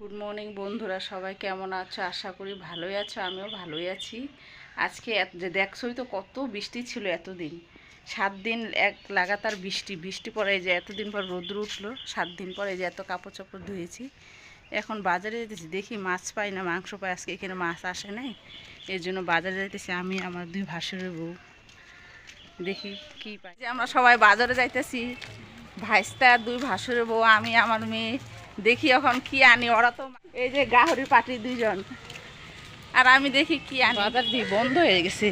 Good morning বন্ধুরা, সবাই কেমন আছো? আশা করি ভালোই আছো, আমিও ভালোই আছি। আজকে যে দেখছোই তো কত বৃষ্টি ছিল এতদিন, 7 দিন এক লাগাতার বৃষ্টি বৃষ্টি পরে যে এতদিন পর রোদ্র উঠলো, 7 দিন পরে যে এত কাপড় চোপড় ধুয়েছি। এখন বাজারে যেতেছি, দেখি মাছ পাই না মাংস পাই, আজকে এখানে মাছ আসে নাই, এর জন্য বাজারে যাইতেছি আমি আমার 2 ভাসুরের বউ। দেখি কি পাই। যে আমরা সবাই বাজারে যাইতেছি, ভাইস্তা 2 ভাসুরের বউ, আমি আমার মেয়ে। দেখি এখন কি আনি। ওরা তো এই যে গাহরি পাটি 2 জন, আর আমি দেখি কি আনি। বাজার দিয়ে বন্ধ হয়ে গেছে।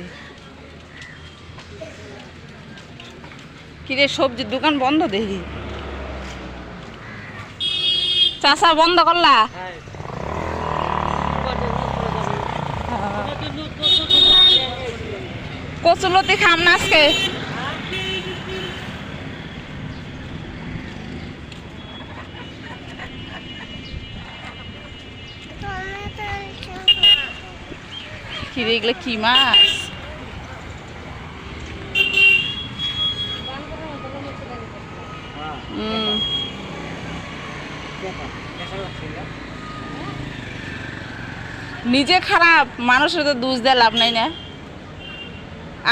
কিরে, সবজির দোকান বন্ধ দেখি। চাষা বন্ধ করলা? কচুলতি খাম না আজকে? কিরে, এগুলো কি মাছ? নিজে খারাপ, মানুষের তো দোষ দেয় লাভ নাই না।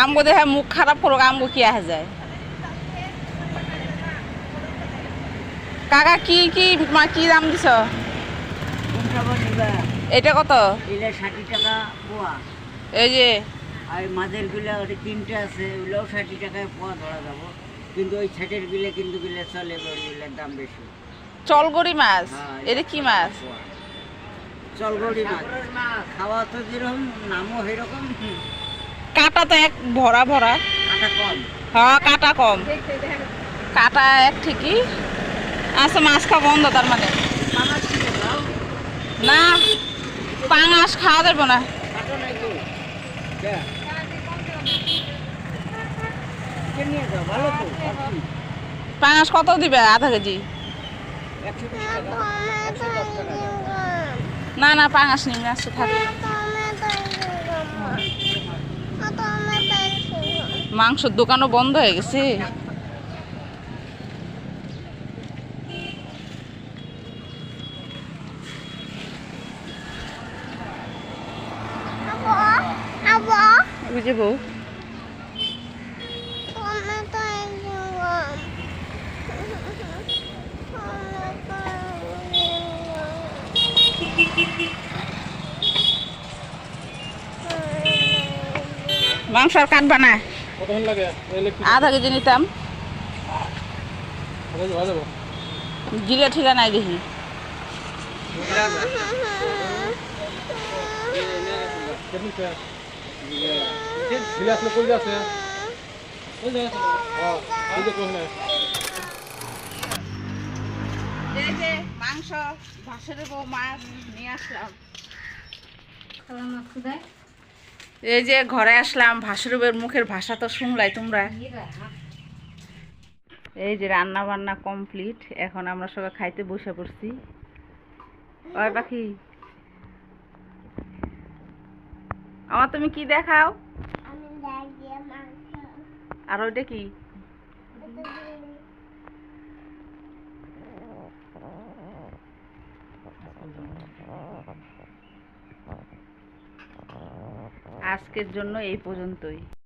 আমগো দেখে মুখ খারাপ করো, আমগো কি আসা যায়? কাকা কি কি কি দাম দিছ? এটা কত? 60 টাকা পোয়া। এই যে আর মাছের গুলা ওটা 3টে আছে, ওগুলোও 60 টাকায় পোয়া ধরা যাব, কিন্তু ওই ছেটের বিলে কিন্তু বিলে চলে, ওইগুলোর দাম বেশি। চলগড়ি মাছ? এটা কি মাছ? চলগড়ি মাছ খাওয়া তো যেরকম, নামও সেরকম। কাটা তো এক ভরা ভরা। কাটা কম। হ্যাঁ, কাটা কম, কাটা এক ঠিকই আচ্ছা। মাছ খাওয়া বন্ধ তার মানে? না, পাঙাশ খাওয়া যাবে না। পাঙাশ কত দিবে? আধা কেজি? না না, পাঙাশ নিন, আসছে থাকে। মাংসের দোকানও বন্ধ হয়ে গেছে। বুঝে বউ, মাংস আর কাটবা না? আধা কেজি নিতাম। জিলে ঠিলা নাই দেখি। এই যে মাংস, ভাসুরের বউ মাছ নিয়ে আসলাম। এই যে ঘরে আসলাম, ভাসুরের বউয়ের মুখের ভাষা তো শুনলাই তোমরা। এই যে রান্না বান্না কমপ্লিট, এখন আমরা সবাই খাইতে বসে পড়ছি। ওই পাখি, আমার তুমি কি দেখাও? আর ওইটা কি? আজকের জন্য এই পর্যন্তই।